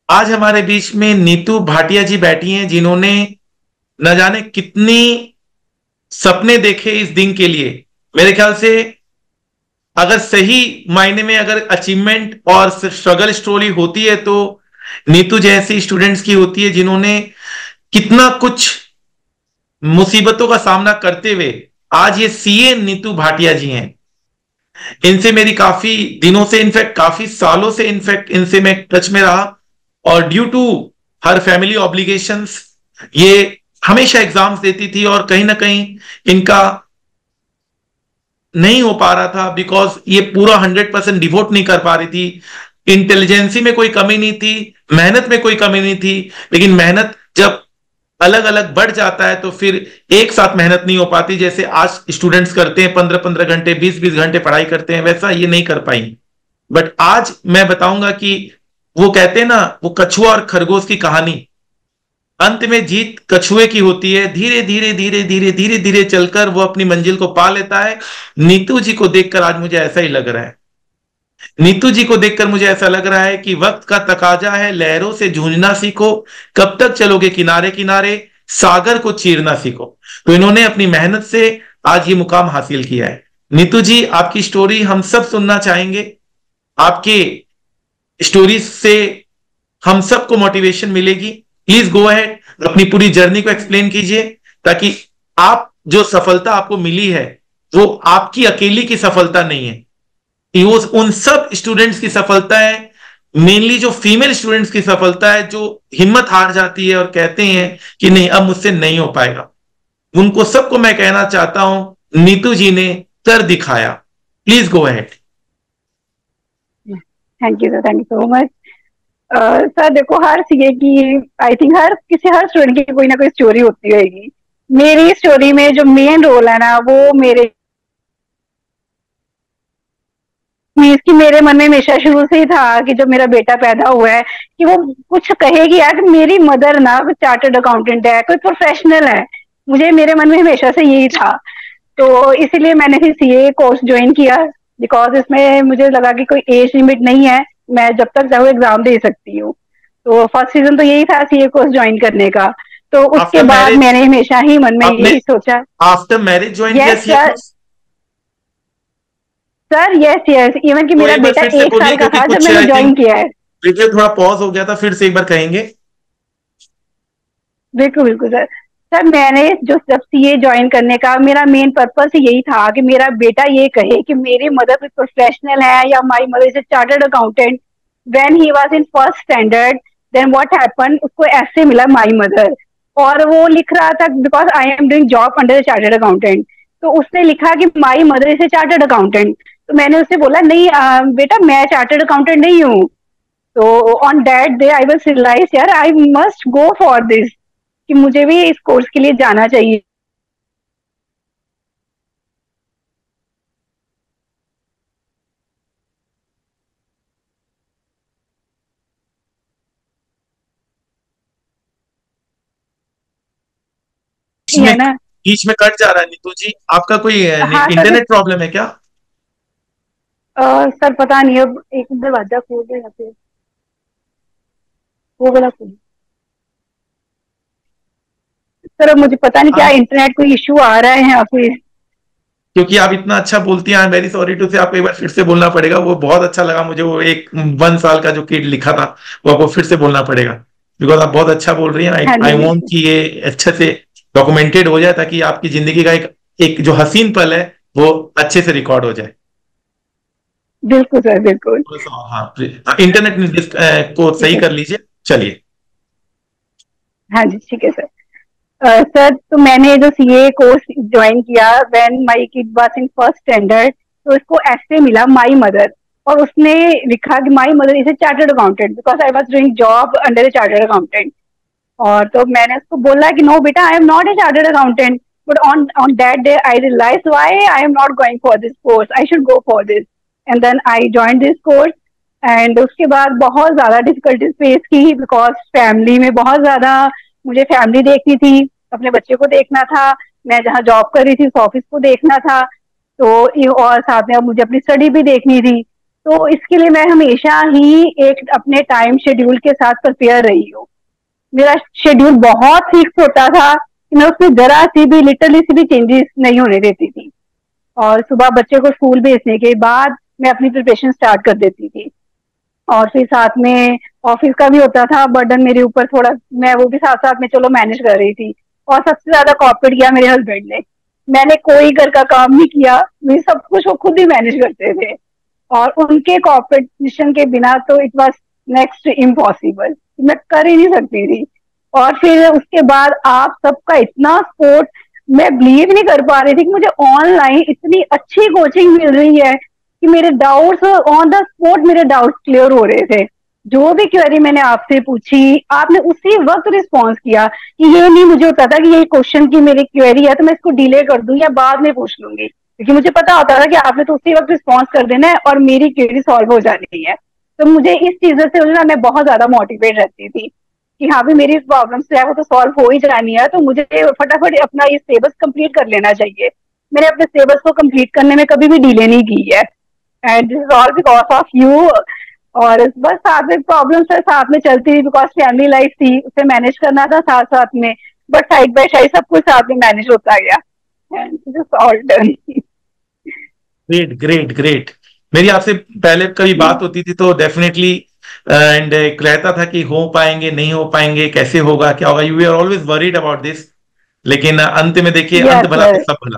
आज हमारे बीच में नीतू भाटिया जी बैठी हैं, जिन्होंने न जाने कितनी सपने देखे इस दिन के लिए। मेरे ख्याल से अगर सही मायने में अगर अचीवमेंट और स्ट्रगल स्टोरी होती है तो नीतू जैसी स्टूडेंट्स की होती है, जिन्होंने कितना कुछ मुसीबतों का सामना करते हुए आज ये सीए नीतू भाटिया जी हैं। इनसे मेरी काफी दिनों से, इनफैक्ट काफी सालों से, इनफैक्ट इनसे मैं टच में रहा। और due to her family obligations ये हमेशा एग्जाम्स देती थी, और कहीं ना कहीं इनका नहीं हो पा रहा था, बिकॉज ये पूरा 100% डिवोट नहीं कर पा रही थी। इंटेलिजेंसी में कोई कमी नहीं थी, मेहनत में कोई कमी नहीं थी, लेकिन मेहनत जब अलग अलग बढ़ जाता है तो फिर एक साथ मेहनत नहीं हो पाती। जैसे आज स्टूडेंट्स करते हैं 15-15 घंटे, 20-20 घंटे पढ़ाई करते हैं, वैसा ये नहीं कर पाई। बट आज मैं बताऊंगा कि वो कहते हैं ना, वो कछुआ और खरगोश की कहानी, अंत में जीत कछुए की होती है। धीरे धीरे धीरे धीरे धीरे धीरे चलकर वो अपनी मंजिल को पा लेता है। नीतू जी को देखकर आज मुझे ऐसा ही लग रहा है। नीतू जी को देखकर मुझे ऐसा लग रहा है कि वक्त का तकाजा है, लहरों से जूझना सीखो, कब तक चलोगे किनारे किनारे, सागर को चीरना सीखो। तो इन्होंने अपनी मेहनत से आज ये मुकाम हासिल किया है। नीतू जी, आपकी स्टोरी हम सब सुनना चाहेंगे। आपके स्टोरी से हम सबको मोटिवेशन मिलेगी। प्लीज गो अहेड, अपनी पूरी जर्नी को एक्सप्लेन कीजिए, ताकि आप जो सफलता आपको मिली है वो आपकी अकेली की सफलता नहीं है, ये वो उन सब स्टूडेंट्स की सफलता है। मेनली जो फीमेल स्टूडेंट्स की सफलता है, जो हिम्मत हार जाती है और कहते हैं कि नहीं अब मुझसे नहीं हो पाएगा। उनको सबको मैं कहना चाहता हूं, नीतू जी ने कर दिखाया। Please go ahead. Thank you sir, thank you so much. Sir देखो, हर सीए की, आई थिंक हर स्टूडेंट की कोई ना कोई स्टोरी होती रहेगी। मेरी स्टोरी में जो मेन रोल है ना, वो मेरे मीन्स कि मेरे मन में हमेशा शुरू से ही था कि जब मेरा बेटा पैदा हुआ है कि वो कुछ कहेगी यार कि मेरी मदर ना चार्टर्ड अकाउंटेंट है, कोई प्रोफेशनल है। मुझे मेरे मन में हमेशा से यही था। तो इसीलिए मैंने फिर सीए कोर्स ज्वाइन किया, बिकॉज इसमें मुझे लगा कि कोई एज लिमिट नहीं है, मैं जब तक चाहूँ एग्जाम दे सकती हूँ। तो फर्स्ट सीजन तो यही था सीए कोर्स ज्वाइन करने का। तो उसके आफ्टर बाद मैरिज, मैंने हमेशा ही मन में आपने यही सोचा। आफ्टर मैरिज ज्वाइन किया yes CA sir, course? Sir yes yes, even कि तो मेरा एक बार बेटा फिर से एक बोलिए, साल का क्योंकि था जब कुछ मैंने आई ज्वाइन थिंक किया है। वीडियो थोड़ा पॉज हो गया था, फिर से एक बार कहेंगे? बिल्कुल बिल्कुल सर। सर मैंने जो जब सीए ज्वाइन करने का मेरा मेन पर्पस यही था कि मेरा बेटा ये कहे कि मेरी मदर प्रोफेशनल है या my mother is a chartered accountant. When he was in first standard, then what happen, उसको ऐसे मिला माई मदर। और वो लिख रहा था because I am doing job under chartered accountant. तो उसने लिखा कि my mother is a chartered accountant. तो मैंने उससे बोला नहीं बेटा, मैं चार्टर्ड अकाउंटेंट नहीं हूँ। तो on that day I was realize यार I must go for this, कि मुझे भी इस कोर्स के लिए जाना चाहिए। बीच में है ना। बीच में कट जा रहा है नीतू जी, आपका कोई हाँ सर। इंटरनेट प्रॉब्लम है क्या? सर पता नहीं, अब एक दरवाजा खोल दे यहाँ पे, वो वाला खोल। सर अब मुझे पता नहीं क्या हाँ, इंटरनेट कोई इशू आ रहा है यहाँ पे। क्योंकि आप इतना अच्छा बोलती हैं, I am very sorry to say, आपको एक बार फिर से बोलना पड़ेगा। वो बहुत अच्छा लगा मुझे, वो एक 1 साल का जो किड लिखा था, वो आपको फिर से बोलना पड़ेगा, बिकॉज आप बहुत अच्छा बोल रही हैं। आई हाँ आई जी। वांट कि ये अच्छे से डॉक्यूमेंटेड हो जाए, ताकि आपकी जिंदगी का एक एक जो हसीन पल है वो अच्छे से रिकॉर्ड हो जाए। बिल्कुल सर, बिल्कुल। थोड़ा सा, हाँ, इंटरनेट को ठीक सही है। कर लीजिए। चलिए। हाँ जी, ठीक है सर। सर तो मैंने जो सीए कोर्स ज्वाइन किया when my kid was in first standard, तो उसको ऐसे मिला माई मदर। और उसने लिखा कि my mother is a chartered accountant because I was doing job under a chartered accountant. और तो मैंने उसको बोला कि नो बेटा, I am not a chartered accountant. But on that day I realize why I am not going for this course, I should go for this. And then I join this course. एंड उसके बाद बहुत ज्यादा difficulties face की, because family में बहुत ज्यादा, मुझे फैमिली देखनी थी, अपने बच्चे को देखना था, मैं जहाँ जॉब कर रही थी उस ऑफिस को देखना था। तो और साथ में अब मुझे अपनी स्टडी भी देखनी थी। तो इसके लिए मैं हमेशा ही एक अपने टाइम शेड्यूल के साथ प्रिपेयर रही हूँ। मेरा शेड्यूल बहुत फिक्स होता था कि मैं उसमें जरा सी भी, लिटरली सी भी चेंजेस नहीं होने देती थी। और सुबह बच्चे को स्कूल भेजने के बाद मैं अपनी प्रिपरेशन स्टार्ट कर देती थी। और फिर साथ में ऑफिस का भी होता था बर्डन मेरे ऊपर थोड़ा, मैं वो भी साथ साथ में चलो मैनेज कर रही थी। और सबसे ज्यादा कॉपरेट किया मेरे हस्बैंड ने। मैंने कोई घर का काम नहीं किया, मेरी सब कुछ वो खुद ही मैनेज करते थे। और उनके कॉपरेशन के बिना तो इट वाज नेक्स्ट इम्पॉसिबल, मैं कर ही नहीं सकती थी। और फिर उसके बाद आप सबका इतना सपोर्ट, मैं बिलीव नहीं कर पा रही थी कि मुझे ऑनलाइन इतनी अच्छी कोचिंग मिल रही है कि मेरे डाउट्स ऑन द स्पॉट, मेरे डाउट्स क्लियर हो रहे थे। जो भी क्वेरी मैंने आपसे पूछी, आपने उसी वक्त रिस्पॉन्स किया। कि ये नहीं मुझे होता था कि ये क्वेश्चन की मेरी क्वेरी है तो मैं इसको डिले कर दूं या बाद में पूछ लूंगी, क्योंकि मुझे पता होता था कि आपने तो उसी वक्त रिस्पॉन्स कर देना है और मेरी क्वेरी सॉल्व हो जानी है। तो मुझे इस चीजों से ना मैं बहुत ज्यादा मोटिवेट रहती थी कि हाँ भी मेरी प्रॉब्लम जो है वो तो सॉल्व हो ही जानी है, तो मुझे फटाफट अपना ये सिलेबस कंप्लीट कर लेना चाहिए। मैंने अपने सिलेबस को कंप्लीट करने में कभी भी डिले नहीं की है। And this is all because of you. और बस साथ में प्रॉब्लम सर साथ में चलती रही, बिकॉज फैमिली लाइफ थी, उसे मैनेज करना था साथ साथ में। बट साइड बाय साइड सब कुछ साथ में मैनेज होता गया। And this is all done. Great great great. मेरी आपसे पहले कभी बात होती थी तो डेफिनेटली एंड रहता था कि हो पाएंगे नहीं हो पाएंगे, कैसे होगा क्या होगा, you are always worried about this. लेकिन अंत में देखिए, अंत यस भला तो सर, सब भला।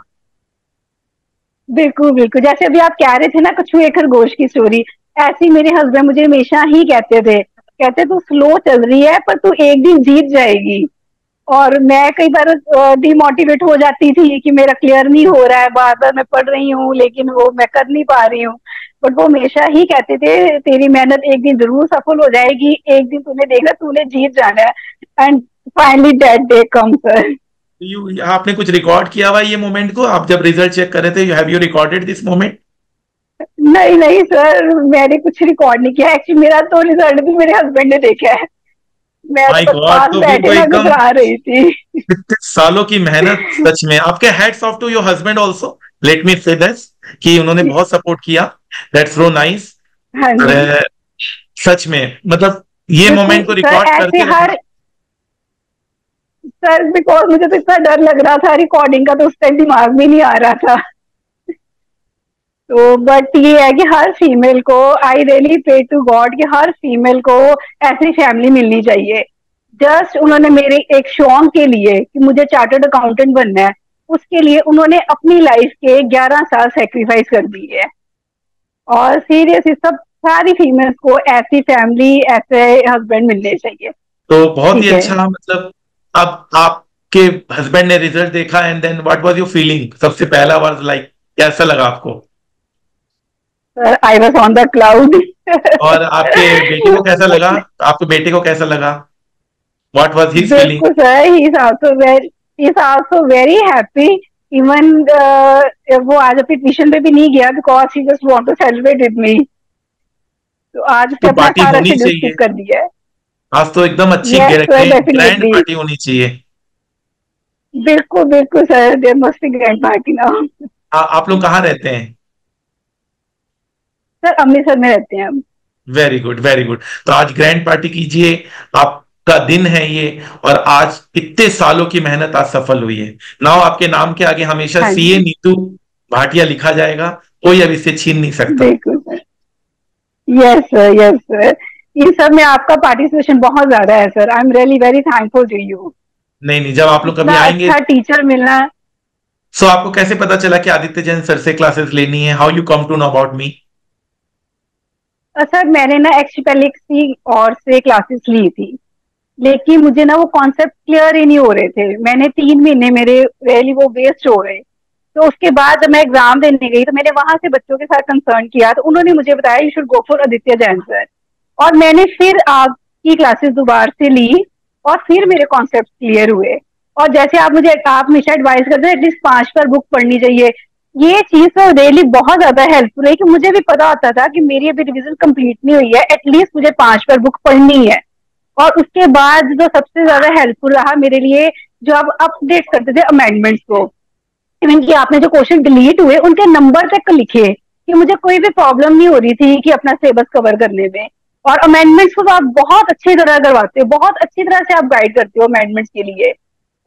बिल्कुल बिल्कुल, जैसे अभी आप कह रहे थे ना कछुए खरगोश की स्टोरी, ऐसे ही मेरे हस्बैंड मुझे हमेशा ही कहते थे, कहते तू स्लो चल रही है पर तू एक दिन जीत जाएगी। और मैं कई बार डिमोटिवेट हो जाती थी कि मेरा क्लियर नहीं हो रहा है, बार बार मैं पढ़ रही हूँ लेकिन वो मैं कर नहीं पा रही हूँ। बट वो हमेशा ही कहते थे तेरी मेहनत एक दिन जरूर सफल हो जाएगी, एक दिन तूने देखना तूने जीत जाना है। And finally that day come sir. You आपने कुछ रिकॉर्ड किया हुआ है ये मोमेंट को? आप जब रिजल्ट चेक कर रहे थे, have you recorded this moment? नहीं नहीं सर, मैंने कुछ रिकॉर्ड नहीं किया एक्चुअली, मेरा तो रिजल्ट भी मेरे हस्बैंड ने देखा है। मैं माय तो बस गॉड, पास तो फिर बैठे तो मैं एकदम घबरा रही थी। इतने सालों की मेहनत, सच में आपके hats off to your husband also, let me say this, कि उन्होंने बहुत सपोर्ट किया। That's so nice. हाँ जी। सच में मतलब ये बिल्कुल मोमेंट को सर, रिकॉर्ड ऐसे करके रखना। हर, सर बिकॉज मुझे तो इतना डर लग रहा था रिकॉर्डिंग का, तो उस टाइम दिमाग में नहीं आ रहा था। तो बट ये है कि हर फीमेल को, I really pray to God कि हर फीमेल को ऐसी फैमिली मिलनी चाहिए। जस्ट उन्होंने मेरे एक शौक के लिए कि मुझे चार्टर्ड अकाउंटेंट बनना है, उसके लिए उन्होंने अपनी लाइफ के 11 साल सेक्रीफाइस कर दिए है। और सीरियसली सब, सारी फीमेल्स को ऐसी फैमिली, ऐसे हस्बैंड मिलने चाहिए। तो बहुत ही ठीक है अच्छा, मतलब अब आपके हस्बैंड ने रिजल्ट देखा and then what was your feeling? सबसे पहला वाज लाइक कैसा लगा आपको? Sir, I was on the cloud. और आपके बेटे को कैसा लगा? आपके बेटे को कैसा लगा? What was his feeling? बिल्कुल sir, he is also very happy. Even वो आज अपनी ट्यूशन पे भी नहीं गया because he just want to celebrate with me. तो आज उसने तो अपना पार्टी सारा होनी शेड्यूल स्किप चाहिए। कर दिया है। आज तो एकदम अच्छी yes sir, grand definitely. Party होनी चाहिए। बिल्कुल बिल्कुल sir, there must be grand party now. आप लोग कहाँ रहते हैं? सर अमृतसर में रहते हैं हम। Very good very good. तो आज ग्रैंड पार्टी कीजिए, आपका दिन है ये। और आज इतने सालों की मेहनत आज सफल हुई है। नाउ आपके नाम के आगे हमेशा हाँ सीए जी। नीतू भाटिया लिखा जाएगा, कोई अब इसे छीन नहीं सकता। बिल्कुल सर। Yes sir, yes sir. इन सब में आपका पार्टिसिपेशन बहुत ज्यादा है sir, I am really very thankful to you. नहीं नहीं, जब आप लोग कभी इतना आएंगे। अच्छा टीचर मिलना। सो आपको कैसे पता चला कि आदित्य जैन सर से क्लासेस लेनी है? How you come to know about me? Sir मैंने ना एक्चुअली पहले किसी और से क्लासेस ली थी, लेकिन मुझे ना वो कॉन्सेप्ट क्लियर ही नहीं हो रहे थे। मैंने 3 महीने मेरे रियली वो वेस्ट हो गए। तो उसके बाद जब मैं एग्जाम देने गई तो मैंने वहां से बच्चों के साथ कंसर्न किया, तो उन्होंने मुझे बताया you should go for Aditya Jain sir. और मैंने फिर आपकी क्लासेस दोबारा से ली और फिर मेरे कॉन्सेप्ट क्लियर हुए। और जैसे आप हमेशा एडवाइस करते हैं एटलीस्ट 5 बार बुक पढ़नी चाहिए, ये चीज तो डेली बहुत ज्यादा हेल्पफुल है कि मुझे भी पता होता था कि मेरी अभी रिविजन कंप्लीट नहीं हुई है, एटलीस्ट मुझे 5 बार बुक पढ़नी है। और उसके बाद जो सबसे ज्यादा हेल्पफुल रहा मेरे लिए, जो आप अपडेट करते थे अमेंडमेंट्स को, इवन कि आपने जो क्वेश्चन डिलीट हुए उनके नंबर तक लिखे, कि मुझे कोई भी प्रॉब्लम नहीं हो रही थी कि अपना सिलेबस कवर करने में। और अमेंडमेंट्स को आप बहुत अच्छी तरह करवाते हो, बहुत अच्छी तरह से आप गाइड करते हो अमेंडमेंट्स के लिए।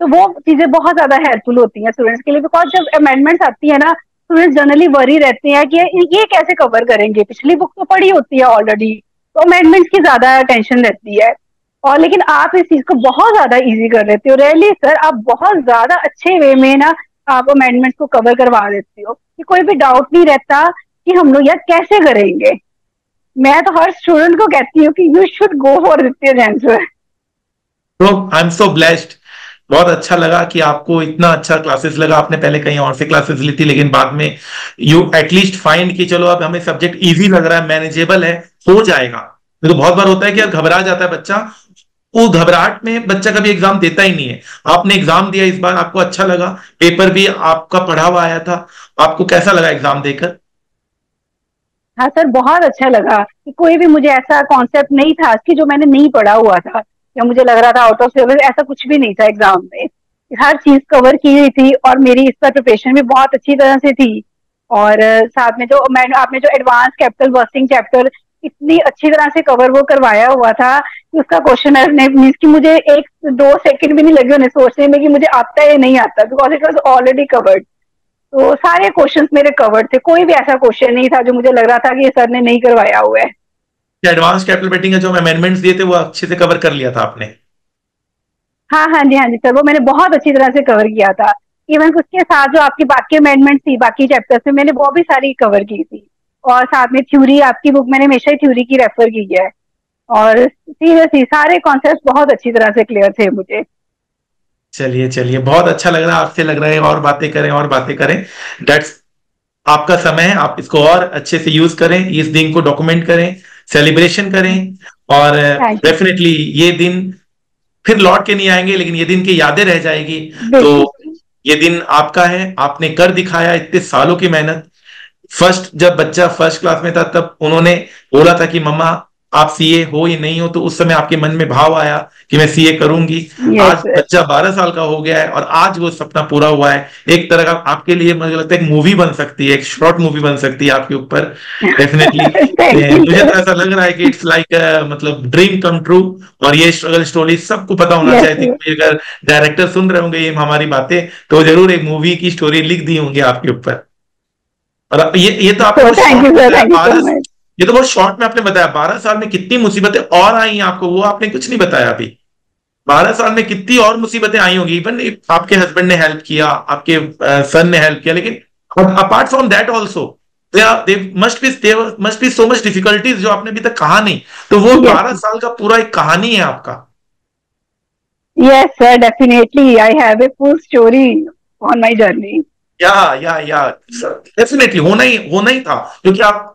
तो वो चीजें बहुत ज्यादा हेल्पफुल होती हैं स्टूडेंट्स के लिए, बिकॉज जब अमेंडमेंट्स आती है ना, स्टूडेंट्स जनरली वरी रहते हैं कि ये कैसे कवर करेंगे, पिछली बुक तो पढ़ी होती है ऑलरेडी। तो अमेंडमेंट्स की ज्यादा टेंशन रहती है। और लेकिन आप इस चीज को बहुत ज्यादा इजी कर देते हो, रियली सर, आप बहुत ज्यादा अच्छे वे में ना आप अमेंडमेंट्स को कवर करवा देते हो कि कोई भी डाउट नहीं रहता कि हम लोग यार कैसे करेंगे। मैं तो हर स्टूडेंट को कहती हूँ कि you should go for this answer. तो आई एम सो ब्लेस्ड। बहुत अच्छा लगा कि आपको इतना अच्छा क्लासेस लगा। आपने पहले कहीं और से क्लासेस ली थी, लेकिन बाद में यू एटलीस्ट फाइंड कि चलो अब हमें सब्जेक्ट इजी लग रहा है, मैनेजेबल है, हो जाएगा। तो बहुत बार होता है कि यार घबरा जाता है बच्चा, वो घबराहट में बच्चा कभी एग्जाम देता ही नहीं है। आपने एग्जाम दिया इस बार, आपको अच्छा लगा, पेपर भी आपका पढ़ा हुआ आया था, आपको कैसा लगा एग्जाम देकर? हाँ सर, बहुत अच्छा लगा कि कोई भी मुझे ऐसा कॉन्सेप्ट नहीं था कि जो मैंने नहीं पढ़ा हुआ था या मुझे लग रहा था आउट ऑफ सिलेबस, ऐसा कुछ भी नहीं था एग्जाम में। हर चीज कवर की हुई थी और मेरी इस पर प्रिपरेशन भी बहुत अच्छी तरह से थी। और साथ में जो मैंने आपने जो एडवांस कैपिटल बर्स्टिंग चैप्टर इतनी अच्छी तरह से कवर वो करवाया हुआ था कि उसका क्वेश्चन ने मीन्स कि मुझे 1-2 सेकंड भी नहीं लगे उन्हें सोचने में कि मुझे आता है या नहीं आता, because it was already covered. तो सारे क्वेश्चंस मेरे कवर्ड थे, कोई भी ऐसा क्वेश्चन नहीं था जो मुझे लग रहा था कि ये सर ने नहीं करवाया हुआ है। एडवांस कैपिटल बेटिंग का जो अमेंडमेंट्स दिए थे वो अच्छे से कवर कर लिया था आपने? हाँ हाँ जी, हाँ जी सर, वो मैंने बहुत अच्छी तरह से कवर किया था। इवन उसके साथ जो आपकी बाकी अमेंडमेंट थी बाकी चैप्टर्स में, मैंने वो भी सारी कवर की थी। और साथ में थ्योरी, आपकी बुक मैंने हमेशा ही थ्योरी की रेफर की है। और सीरियसली सारे कॉन्सेप्ट बहुत अच्छी तरह से क्लियर थे मुझे। चलिए चलिए, बहुत अच्छा लग रहा है, आपसे लग रहा है और बातें करें और बातें करें। दैट्स आपका समय है, आप इसको और अच्छे से यूज करें, इस दिन को डॉक्यूमेंट करें, सेलिब्रेशन करें। और थैंक यू। डेफिनेटली ये दिन फिर लौट के नहीं आएंगे, लेकिन ये दिन की यादें रह जाएगी। तो बिल्कुल। ये दिन आपका है, आपने कर दिखाया इतने सालों की मेहनत। फर्स्ट जब बच्चा फर्स्ट क्लास में था तब उन्होंने बोला था कि मम्मा आप सीए हो या नहीं हो, तो उस समय आपके मन में भाव आया कि मैं सीए करूंगी। यस आज सर। बच्चा 12 साल का हो गया है और आज वो सपना पूरा हुआ है। एक तरह का आपके लिए मुझे लगता है एक मूवी बन सकती है, एक शॉर्ट मूवी बन सकती है आपके ऊपर, डेफिनेटली। थैंक यू मुझे तो सर। ऐसा लग रहा है कि इट्स लाइक मतलब ड्रीम कम ट्रू। और ये स्ट्रगल स्टोरी सबको पता होना यस चाहिए थी। सर। कोई अगर डायरेक्टर सुन रहे होंगे ये हमारी बातें, तो जरूर एक मूवी की स्टोरी लिख दी होंगी आपके ऊपर। और ये तो आपने तो बहुत थैंक शॉर्ट यू में सर, बताया थैंक यू सो 12। मच। ये तो बहुत शॉर्ट में आपने बताया, 12 साल में कितनी मुसीबतें और आई हैं आपको, वो आपने कुछ नहीं बताया अभी। 12 साल में कितनी और मुसीबतें आई होंगी। इवन आपके हस्बैंड ने हेल्प किया, आपके सन ने हेल्प किया, लेकिन apart from that also must be so much difficulties जो आपने अभी तक कहा नहीं। तो वो यस। 12 साल का पूरा एक कहानी है आपका। Yes sir, definitely I have a full story on my journey. या डेफिनेटली होना ही था, क्योंकि आप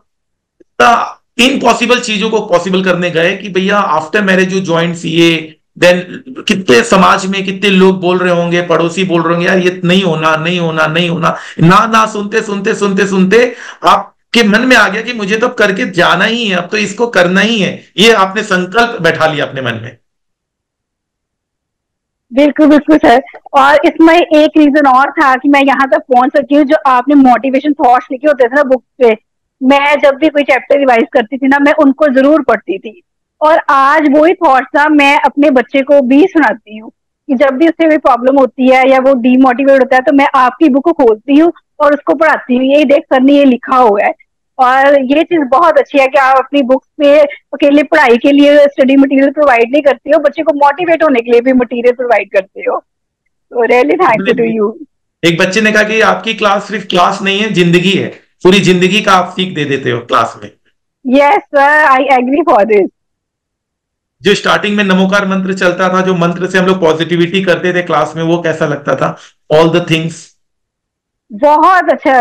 इम्पॉसिबल चीजों को पॉसिबल करने गए कि भैया after marriage you join CA. Then कितने समाज में कितने लोग बोल रहे होंगे, पड़ोसी बोल रहे होंगे यार ये नहीं होना नहीं होना नहीं होना, ना ना सुनते सुनते सुनते सुनते आपके मन में आ गया कि मुझे तो अब करके जाना ही है, अब तो इसको करना ही है। ये आपने संकल्प बैठा लिया अपने मन में। बिल्कुल बिल्कुल सर। और इसमें एक रीजन और था कि मैं यहाँ तक पहुंच सकी हूँ, जो आपने मोटिवेशन थॉट्स लिखे होते थे ना बुक पे, मैं जब भी कोई चैप्टर रिवाइज करती थी ना, मैं उनको जरूर पढ़ती थी। और आज वही थॉट्स ना मैं अपने बच्चे को भी सुनाती हूँ कि जब भी उससे कोई प्रॉब्लम होती है या वो डीमोटिवेट होता है, तो मैं आपकी बुक को खोलती हूँ और उसको पढ़ाती हूँ, यही देख सर ने ये लिखा हुआ है। और ये चीज बहुत अच्छी है कि आप अपनी बुक्स में अकेले पढ़ाई के लिए स्टडी मटेरियल प्रोवाइड नहीं करते हो, बच्चे को मोटिवेट होने के लिए भी मटेरियल प्रोवाइड करते हो। तो रियली थैंक्स टू यू। एक बच्चे ने कहा कि आपकी क्लास सिर्फ क्लास नहीं है, जिंदगी है। पूरी जिंदगी का आप सीख दे देते हो क्लास में। Yes sir, I agree for this. जो स्टार्टिंग में नमोकार मंत्र चलता था, जो मंत्र से हम लोग पॉजिटिविटी करते थे क्लास में, वो कैसा लगता था? All the things. बहुत अच्छा।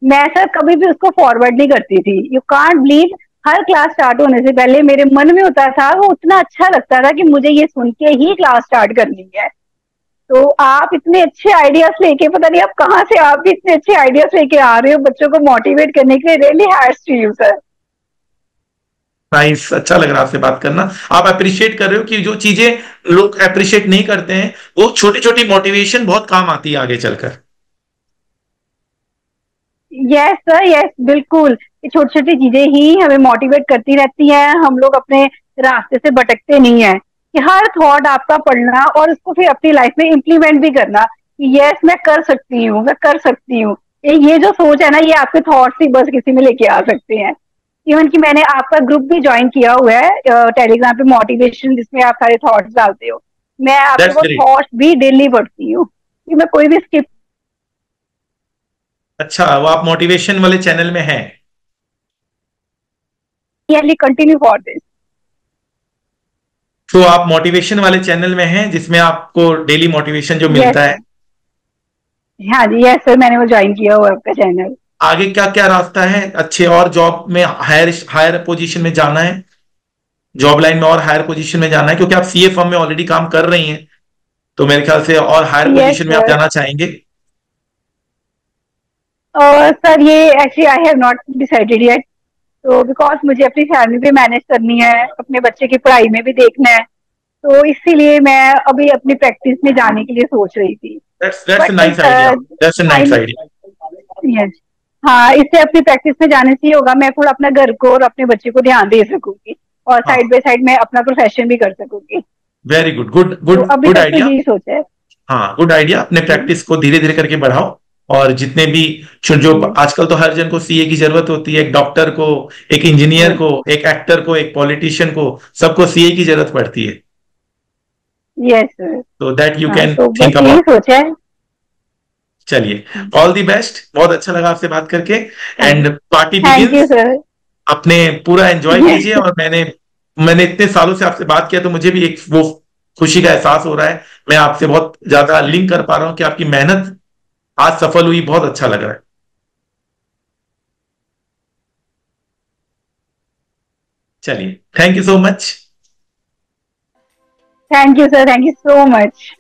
मैं सर कभी भी उसको फॉरवर्ड नहीं करती थी, you can't believe. Her class start होने से पहले मेरे मन में होता था, वो उतना अच्छा लगता था कि मुझे ये सुन के ही क्लास स्टार्ट करनी है। तो आप इतने अच्छे आइडियाज लेके, पता नहीं आप कहाँ से, आप भी इतने अच्छे आइडियाज लेके आ रहे हो बच्चों को मोटिवेट करने के लिए, really hats to you sir. Nice, अच्छा लग रहा है आपसे बात करना। आप अप्रिशिएट कर रहे हो कि जो चीजें लोग अप्रिशिएट नहीं करते हैं, वो छोटी छोटी मोटिवेशन बहुत काम आती है आगे चलकर। यस सर, यस, बिल्कुल। ये छोटी छोटी चीजें ही हमें मोटिवेट करती रहती हैं, हम लोग अपने रास्ते से भटकते नहीं है। कि हर थॉट आपका पढ़ना और उसको फिर अपनी लाइफ में इम्प्लीमेंट भी करना कि यस मैं कर सकती हूँ, मैं कर सकती हूँ। ये जो सोच है ना, ये आपके थॉट्स ही बस किसी में लेके आ सकते हैं। इवन कि मैंने आपका ग्रुप भी ज्वाइन किया हुआ है टेलीग्राम पे, मोटिवेशन, जिसमें आप सारे थॉट्स डालते हो। मैं आपके दैट्स वो ग्रेट। थॉट्स भी डेली पढ़ती हूँ कि मैं कोई भी स्किप अच्छा, वो आप मोटिवेशन वाले चैनल में हैं? Continue for this. तो आप मोटिवेशन वाले चैनल में हैं जिसमें आपको डेली मोटिवेशन जो यस मिलता है? सर। हाँ जी, यस सर, मैंने वो ज्वाइन किया हुआ है आपका चैनल। आगे क्या क्या रास्ता है? अच्छे और जॉब में हायर हायर पोजीशन में जाना है? जॉब लाइन में और हायर पोजीशन में जाना है, क्योंकि आप सीए फर्म में ऑलरेडी काम कर रही हैं, तो मेरे ख्याल से और हायर यस पोजीशन में आप सर। जाना चाहेंगे? सर ये actually I have not decided yet. तो बिकॉज मुझे अपनी फैमिली भी मैनेज करनी है, अपने बच्चे की पढ़ाई में भी देखना है, तो इसीलिए मैं अभी अपनी प्रैक्टिस में जाने के लिए सोच रही थी। That's a but nice idea. That's a I nice idea. Yes, हाँ, इससे अपनी प्रैक्टिस में जाने से ही होगा, मैं थोड़ा अपना घर को और अपने बच्चे को ध्यान दे सकूंगी, और हाँ, साइड बाय साइड मैं अपना प्रोफेशन भी कर सकूंगी। वेरी गुड, गुड तो गुड अभी गुड तक तो आइडिया। यही सोचा है। हाँ, गुड आइडिया। अपने प्रैक्टिस को धीरे धीरे करके बढ़ाओ। और जितने भी जो यस आजकल तो हर जन को सीए की जरूरत होती है, एक डॉक्टर को, एक इंजीनियर यस को, एक एक्टर को, एक पॉलिटिशियन को, सबको सीए की जरूरत पड़ती है। Yes sir. तो दैट यू हाँ, कैन तो थिंक बस यही अबाउट। सोचा है। चलिए, ऑल दी बेस्ट। बहुत अच्छा लगा आपसे बात करके। हाँ जी, and party thank you begins. Sir. अपने पूरा एंजॉय कीजिए। यस और मैंने मैंने इतने सालों से आपसे बात किया, तो मुझे भी एक वो खुशी का एहसास हो रहा है। मैं आपसे बहुत ज्यादा लिंक कर पा रहा हूं कि आपकी मेहनत आज सफल हुई। बहुत अच्छा लग रहा है। चलिए, thank you so much. Thank you sir, thank you so much.